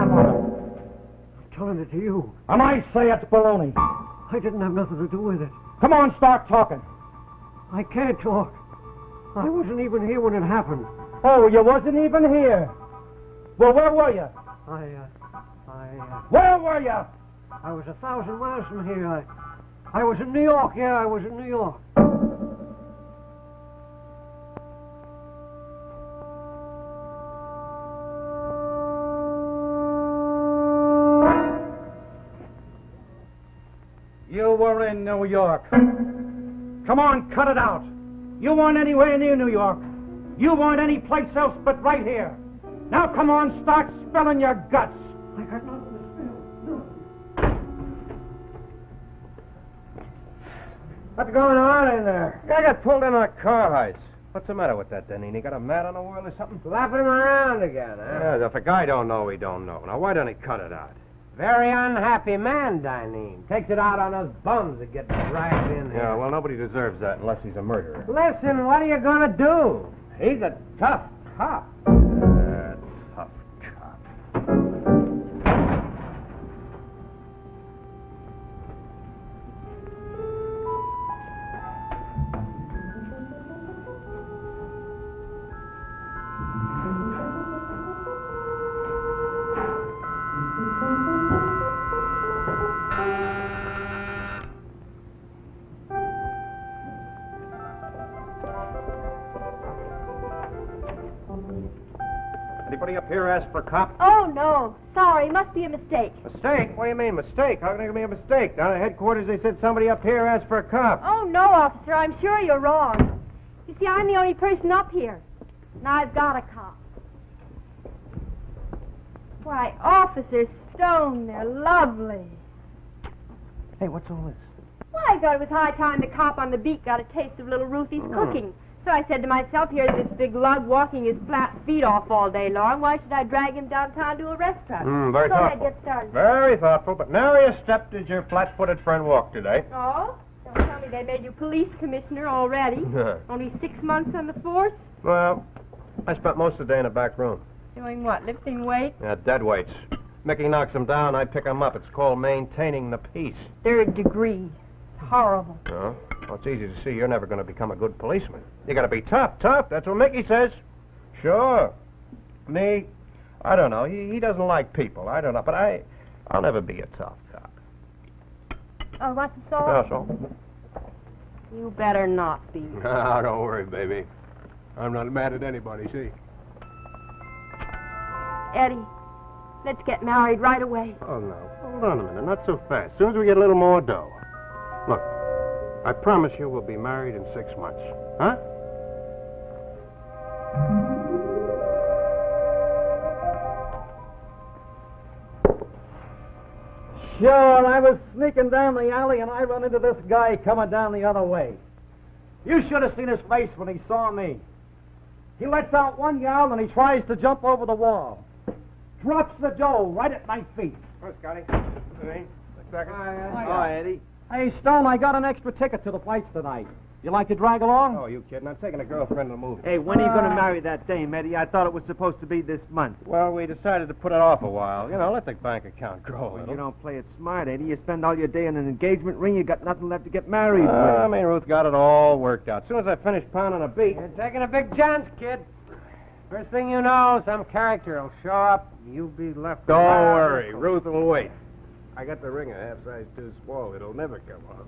man was it? I'm telling it to you. And I say it's baloney. I didn't have nothing to do with it. Come on, start talking. I can't talk. I wasn't even here when it happened. Oh, you wasn't even here. Well, where were you? Where were you? I was 1,000 miles from here. I was in New York. Yeah, I was in New York. You were in New York. Come on, cut it out. You weren't anywhere near New York. You weren't any place else but right here. Now come on, start spilling your guts. I got nothing to spill. What's going on in there? I got pulled in on a car heist. What's the matter with that, Denny? He got a mat on the wheel or something? Slapping him around again, huh? Yeah, if a guy don't know, he don't know. Now, why don't he cut it out? Very unhappy man, Dineen. Takes it out on us bums that get dragged in here. Yeah, well, nobody deserves that unless he's a murderer. Listen, what are you going to do? He's a tough cop. Tough cop. Anybody up here ask for a cop? Oh, no. Sorry, must be a mistake. Mistake? What do you mean, mistake? How can there be a mistake? Down at headquarters, they said somebody up here asked for a cop. Oh, no, officer. I'm sure you're wrong. You see, I'm the only person up here. And I've got a cop. Why, Officer Stone, they're lovely. Hey, what's all this? Well, I thought it was high time the cop on the beat got a taste of little Ruthie's cooking. So I said to myself, here's this big lug walking his flat feet off all day long. Why should I drag him downtown to a restaurant? Very so thoughtful. I'd get started. Very thoughtful, but nary a step did your flat-footed friend walk today. Oh? Don't tell me they made you police commissioner already. Only 6 months on the force? Well, I spent most of the day in the back room. Doing what, lifting weights? Yeah, dead weights. Mickey knocks them down, I pick them up. It's called maintaining the peace. 3rd degree. It's horrible. Oh? Well, it's easy to see you're never going to become a good policeman. You got to be tough. That's what Mickey says. Sure. Me, I don't know. He doesn't like people. I don't know. But I'll never be a tough cop. Oh, what's the salt? That's all. You better not be. No, don't worry, baby. I'm not mad at anybody, see? Eddie, let's get married right away. Oh, no. Hold on a minute. Not so fast. As soon as we get a little more dough. Look, I promise you we'll be married in 6 months. Huh? Sure, I was sneaking down the alley and I run into this guy coming down the other way. You should have seen his face when he saw me. He lets out one yell and he tries to jump over the wall. Drops the dough right at my feet. Oh, Scotty. Hey, second. Hi, Eddie. Hey, Stone, I got an extra ticket to the fights tonight. You like to drag along? Oh, you kidding? I'm taking a girlfriend to the movie. Hey, when are you going to marry that dame, Eddie? I thought it was supposed to be this month. Well, we decided to put it off a while. You know, let the bank account grow a Well, little. you don't play it smart, Eddie. You spend all your day in an engagement ring, you got nothing left to get married I with. mean, Ruth got it all worked out. As soon as I finish pounding a beat. You're taking a big chance, kid. First thing you know, some character will show up, and you'll be left. Don't around. worry, Ruth will wait. I got the ring a half size too small. It'll never come off.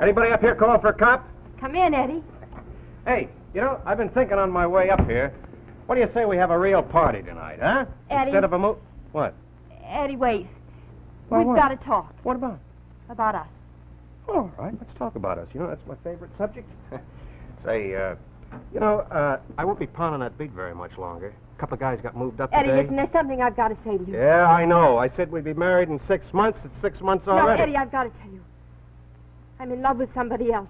Anybody up here calling for a cop? Come in, Eddie. Hey, you know, I've been thinking on my way up here. What do you say we have a real party tonight, huh? Eddie. Instead of a What? Eddie, wait. Well, We've what? got to talk What about? about us. All right, let's talk about us. You know, that's my favorite subject. Say, you know, I won't be pounding that beat very much longer. A couple of guys got moved up Eddie, today. listen, there's something I've got to say to you. Yeah, I know. I said we'd be married in 6 months. It's 6 months No, already. Eddie, I've got to tell you. I'm in love with somebody else.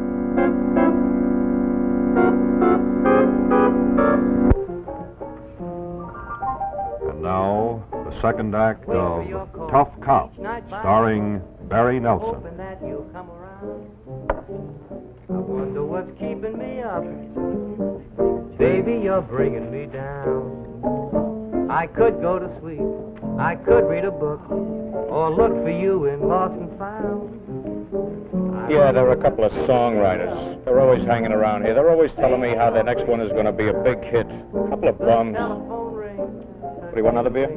second act of Tough Cop, starring Barry Nelson. Hoping that you'll come around. I wonder what's keeping me up. Baby, you're bringing me down. I could go to sleep, I could read a book, or look for you in Lost and Found. Yeah, there are a couple of songwriters. They're always hanging around here. They're always telling me how their next one is going to be a big hit. A couple of bums. What, do you want another beer?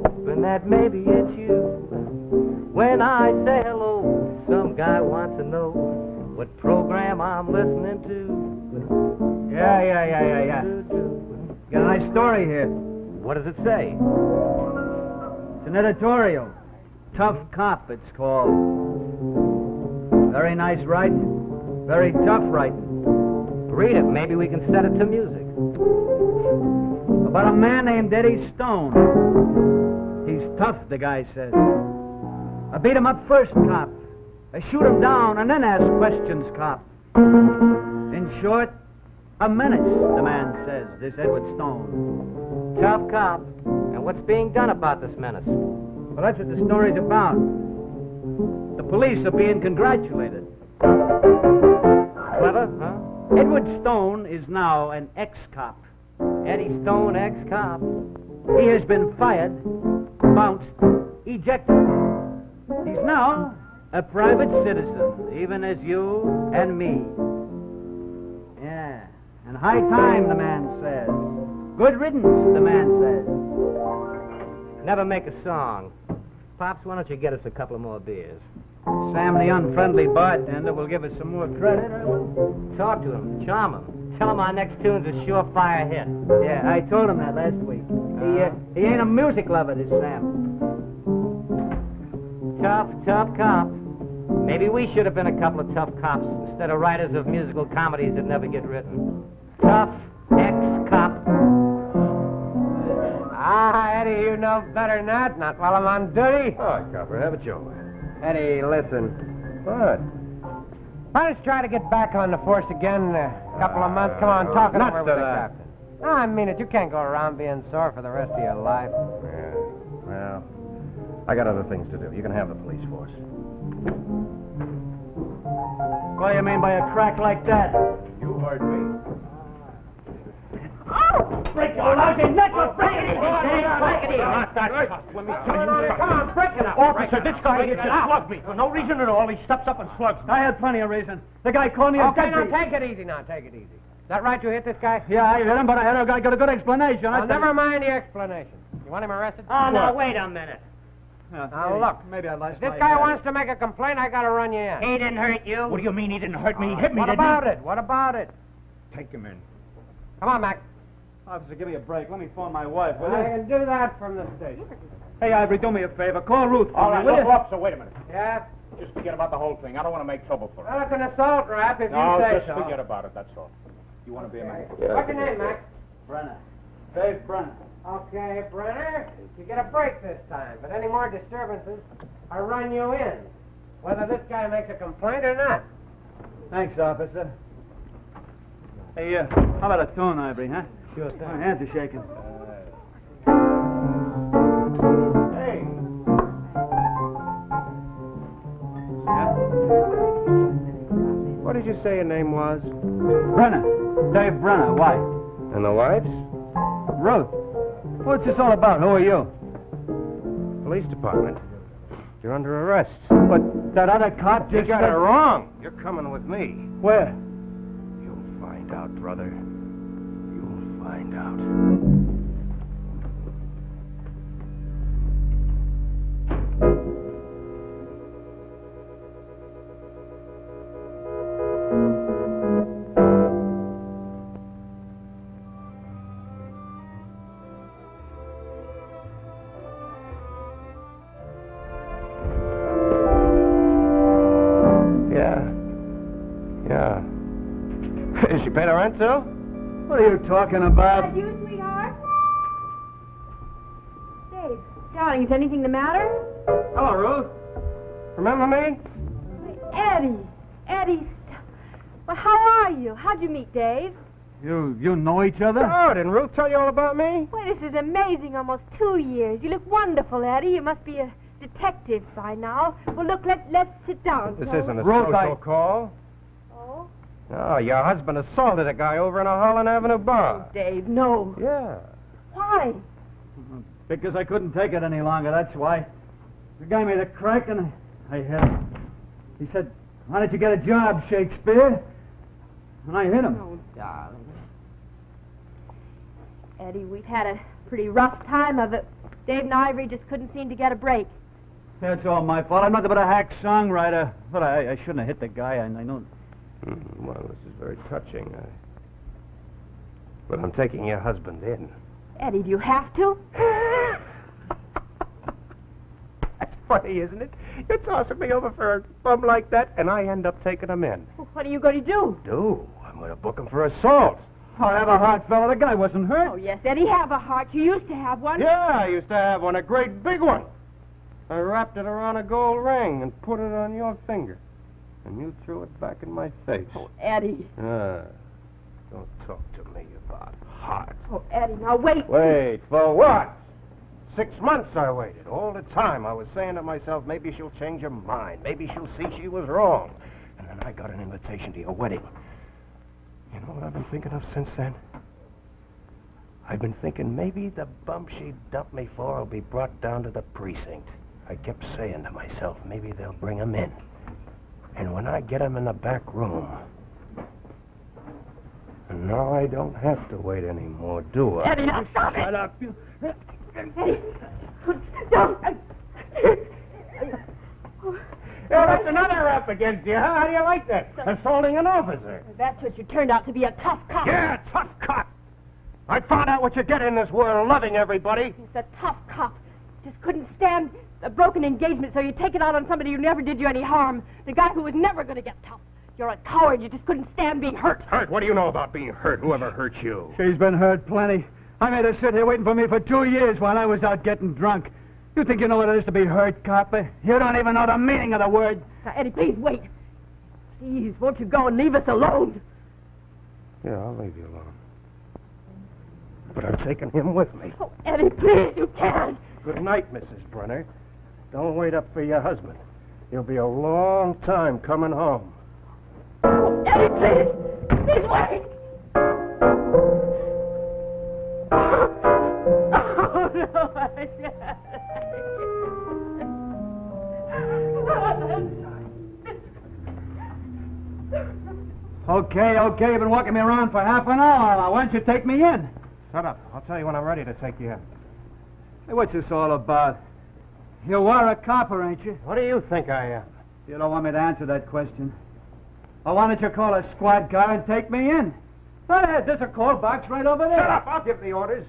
Hoping that maybe it's you. When I say hello, some guy wants to know what program I'm listening to. Yeah. Got a nice story here. What does it say? It's an editorial. Tough Cop, it's called. Very nice writing. Very tough writing. Read it. Maybe we can set it to music. About a man named Eddie Stone. He's tough, the guy says. I beat him up first, cop. I shoot him down and then ask questions, cop. In short, a menace, the man says, this Edward Stone. Tough cop. And what's being done about this menace? Well, that's what the story's about. The police are being congratulated. Clever, huh? Edward Stone is now an ex-cop. Eddie Stone, ex-cop. He has been fired, bounced, ejected. He's now a private citizen, even as you and me. Yeah, and high time, the man says. Good riddance, the man says. Never make a song. Pops, why don't you get us a couple of more beers? Sam, the unfriendly bartender, will give us some more credit. Talk to him. Charm him. Tell him our next tune's a surefire hit. Yeah, I told him that last week. He ain't a music lover, this Sam. Tough cop. Maybe we should have been a couple of tough cops instead of writers of musical comedies that never get written. Tough ex-cop. Eddie, you know better than that. Not while I'm on duty. All right, Copper, have it your way. Eddie, listen. What? Why don't you try to get back on the force again in a couple of months? Come on, talk it nuts over with to the that. captain. No, I mean it. You can't go around being sore for the rest of your life. Yeah, well, I got other things to do. You can have the police force. What do you mean by a crack like that? You heard me. Oh! Break your lousy neck! Break it easy, Dave! Break it easy! Not that tough. Let me tell you something. Come on, break it up. Officer, this guy here just slugged me. For no reason at all, he steps up and slugs me. I had plenty of reason. The guy called me a Okay, now deadbeat. take it easy now. Take it easy. Is that right you hit this guy? Yeah, I hit him, but I got a good explanation. Well, never mind the explanation. You want him arrested? Oh, now, wait a minute. Now, look. Maybe I lost If this my guy head. wants to make a complaint, I gotta run you in. He didn't hurt you. What do you mean he didn't hurt me? He hit me, What didn't about it? What about it? he? Take him in. Come on, Mac. Officer, give me a break. Let me phone my wife, will I you? can do that from the station. Hey, Ivory, do me a favor. Call Ruth for All me, right, will look, you? officer, wait a minute. Yeah? Just forget about the whole thing. I don't want to make trouble for him. Well, it's an assault rap if No, you say just so. forget about it, that's all. You want to be a man? What's your name, Mac? Brenner. Dave Brenner. Okay, Brenner. You get a break this time, but any more disturbances, I run you in. Whether this guy makes a complaint or not. Thanks, officer. Hey, how about a tune, Ivory, huh? Sure thing. My hands are shaking. Hey, What did you say your name was? Brenner. Dave Brenner. Why? And the wife's? Ruth. What's this all about? Who are you? Police department. You're under arrest. But that other cop You just got said... it wrong. You're coming with me. Where? You'll find out, brother. You'll find out. Yeah. Did she pay the rent, too? What are you talking about? Is that you, sweetheart? Dave, darling, is anything the matter? Hello, Ruth. Remember me? Eddie. Well, how are you? How'd you meet Dave? You know each other? Oh, didn't Ruth tell you all about me? Well, this is amazing. Almost 2 years. You look wonderful, Eddie. You must be a detective by now. Well, look, let's sit down. This shall isn't we? a Ruth, social call. Oh? Oh, your husband assaulted a guy over in a Holland Avenue bar. Dave, no. Yeah. Why? Because I couldn't take it any longer, that's why. The guy made a crack and I hit him. He said, "Why don't you get a job, Shakespeare?" And I hit him. Oh, darling. Eddie, we've had a pretty rough time of it. Dave and Ivory just couldn't seem to get a break. That's all my fault. I'm nothing but a hack songwriter. But I shouldn't have hit the guy. I know. Well, this is very touching. But I'm taking your husband in. Eddie, do you have to? That's funny, isn't it? You're tossing me over for a bum like that, and I end up taking him in. Well, what are you going to do? I'm going to book him for assault. I have a heart, fella. The guy wasn't hurt. Oh, yes, Eddie, have a heart. You used to have one. Yeah, I used to have one, a great big one. I wrapped it around a gold ring and put it on your finger. And you threw it back in my face. Oh, Eddie. Don't talk to me about heart. Oh, Eddie, now wait. Wait, for what? 6 months I waited. All the time I was saying to myself, maybe she'll change her mind. Maybe she'll see she was wrong. And then I got an invitation to your wedding. You know what I've been thinking of since then? I've been thinking maybe the bum she dumped me for will be brought down to the precinct. I kept saying to myself, maybe they'll bring him in. And when I get him in the back room... And now I don't have to wait anymore, do I? Eddie, now stop it! Shut up. Eddie, don't. Yeah, that's another rap against you, huh? How do you like that? Assaulting an officer. That's what you turned out to be, a tough cop. Yeah, tough cop. I found out what you get in this world, loving everybody. It's a tough cop. Just couldn't stand a broken engagement, so you take it out on somebody who never did you any harm. The guy who was never going to get tough. You're a coward. You just couldn't stand being hurt. Hurt? What do you know about being hurt? Whoever hurt you? She's been hurt plenty. I made her sit here waiting for me for 2 years while I was out getting drunk. You think you know what it is to be hurt, copper? You don't even know the meaning of the word. Now, Eddie, please wait. Please, won't you go and leave us alone? Yeah, I'll leave you alone. But I'm taking him with me. Oh, Eddie, please, you can't. Good night, Mrs. Brunner. Don't wait up for your husband. He'll be a long time coming home. Oh, Eddie, please. Please wait. Oh, no, I can't. Okay, you've been walking me around for half an hour. Now, why don't you take me in? Shut up. I'll tell you when I'm ready to take you in. Hey, what's this all about? You are a copper, ain't you? What do you think I am? You don't want me to answer that question. Well, why don't you call a squad car and take me in? Go ahead, there's a call box right over there. Shut up. I'll give the orders.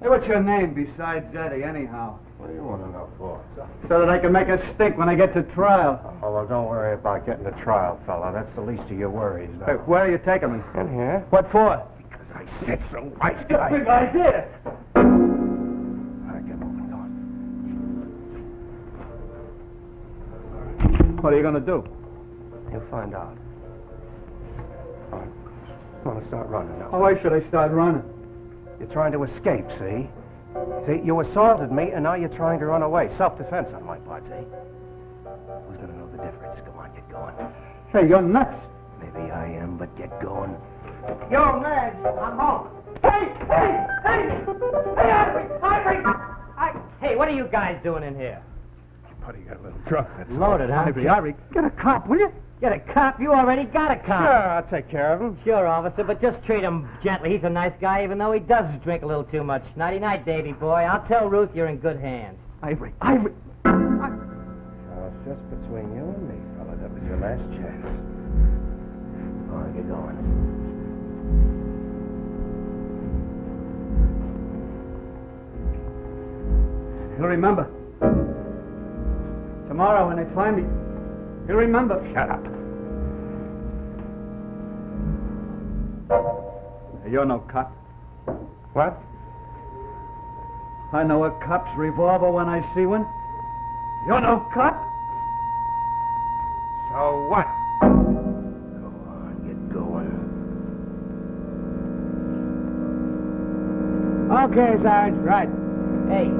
Hey, what's your name besides Eddie, anyhow? What do you want to know for? So that I can make it stink when I get to trial. Oh, well, don't worry about getting to trial, fella. That's the least of your worries, now. Hey, where are you taking me? In here. What for? Because I said so, wise guy. Big idea. All right, get moving, go on. What are you going to do? You'll find out. All right. I want to start running now. Oh, why should I start running? You're trying to escape, see? See, you assaulted me, and now you're trying to run away. Self-defense on my part, see? Who's going to know the difference? Come on, get going. Hey, you're nuts. Maybe I am, but get going. Yo, Madge, I'm home. Hey, Ivory! Hey, what are you guys doing in here? Buddy got a little drunk, that's all. Loaded, huh? Ivory, get a cop, will you? Get a cop? You already got a cop. Sure, I'll take care of him. Sure, officer, but just treat him gently. He's a nice guy, even though he does drink a little too much. Nighty-night, Davy boy. I'll tell Ruth you're in good hands. Ivory. Now, it's just between you and me, fella. That was your last chance. All right, get going. You'll remember. Tomorrow when they find me, you'll remember. Shut up. Hey, you're no cop. What? I know a cop's revolver when I see one. You're no cop. So what? Go on, get going. Okay, Sarge, right. Hey,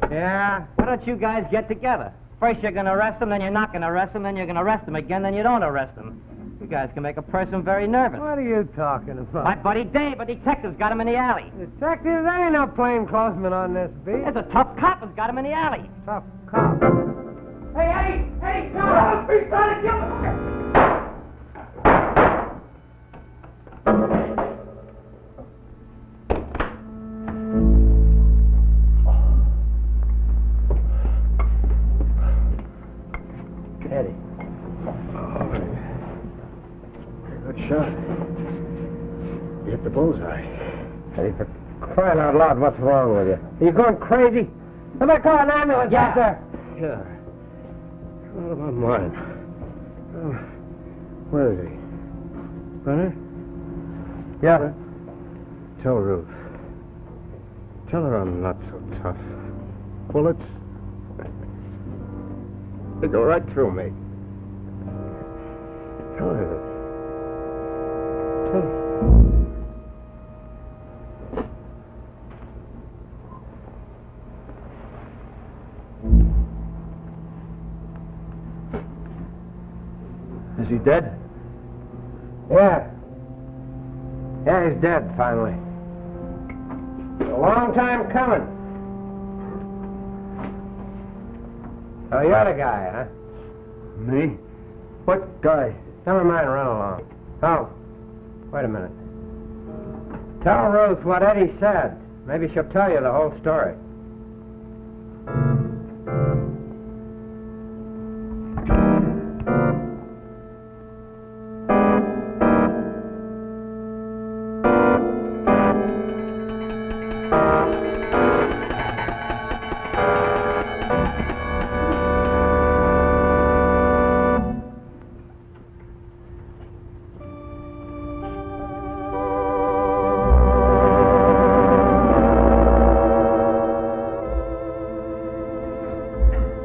Yeah? why don't you guys get together? First you're gonna arrest him, then you're not gonna arrest him, then you're gonna arrest him again, then you don't arrest him. You guys can make a person very nervous. What are you talking about? My buddy Dave, a detective's got him in the alley. Detective, there ain't no plainclothesman on this beat. There's a tough cop who's got him in the alley. Tough cop. Hey, Eddie! Hey, stop! He's trying to kill me! Eddie. Good shot. You hit the bullseye. Eddie, for crying out loud, what's wrong with you? Are you going crazy? Somebody call an ambulance out there. Yeah. Oh, my mind. Oh, where is he? Brenner? Yeah. Tell Ruth. Tell her I'm not so tough. Bullets, they go right through me. Tell her that. Tell her. Is he dead? Yeah. Yeah, he's dead, finally. A long time coming. Oh, you're the guy, huh? Me? What guy? Never mind, run along. Oh, wait a minute. Tell Ruth what Eddie said. Maybe she'll tell you the whole story.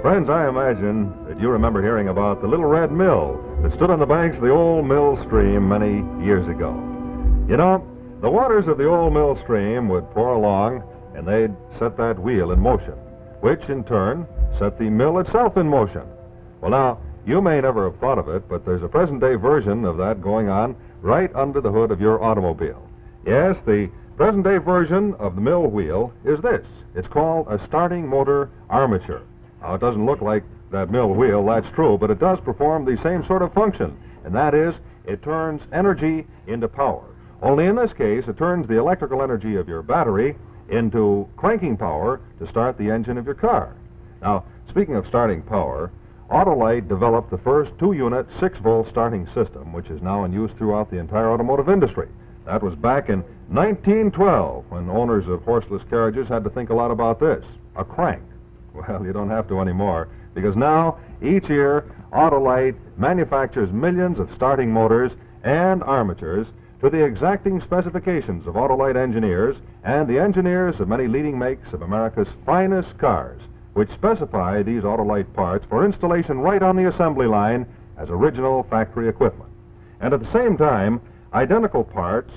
Friends, I imagine that you remember hearing about the little red mill that stood on the banks of the old mill stream many years ago. You know, the waters of the old mill stream would pour along, and they'd set that wheel in motion, which in turn set the mill itself in motion. Well, now, you may never have thought of it, but there's a present-day version of that going on right under the hood of your automobile. Yes, the present-day version of the mill wheel is this. It's called a starting motor armature. Now, it doesn't look like that mill wheel, that's true, but it does perform the same sort of function, and that is, it turns energy into power. Only in this case, it turns the electrical energy of your battery into cranking power to start the engine of your car. Now, speaking of starting power, Autolite developed the first 2-unit 6-volt starting system, which is now in use throughout the entire automotive industry. That was back in 1912, when owners of horseless carriages had to think a lot about this, a crank. Well, you don't have to anymore, because now, each year, Autolite manufactures millions of starting motors and armatures to the exacting specifications of Autolite engineers and the engineers of many leading makes of America's finest cars, which specify these Autolite parts for installation right on the assembly line as original factory equipment. And at the same time, identical parts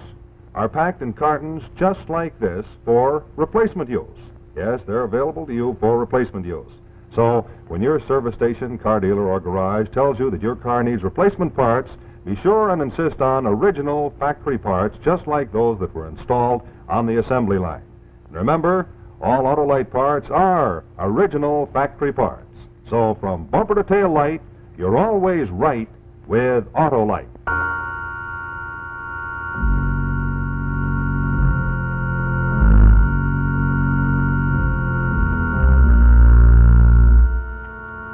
are packed in cartons just like this for replacement use. Yes, they're available to you for replacement use. So, when your service station, car dealer, or garage tells you that your car needs replacement parts, be sure and insist on original factory parts just like those that were installed on the assembly line. And remember, all Autolite parts are original factory parts. So, from bumper to tail light, you're always right with Autolite.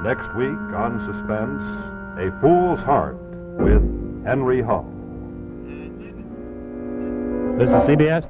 Next week on Suspense, A Fool's Heart with Henry Hull. This is CBS.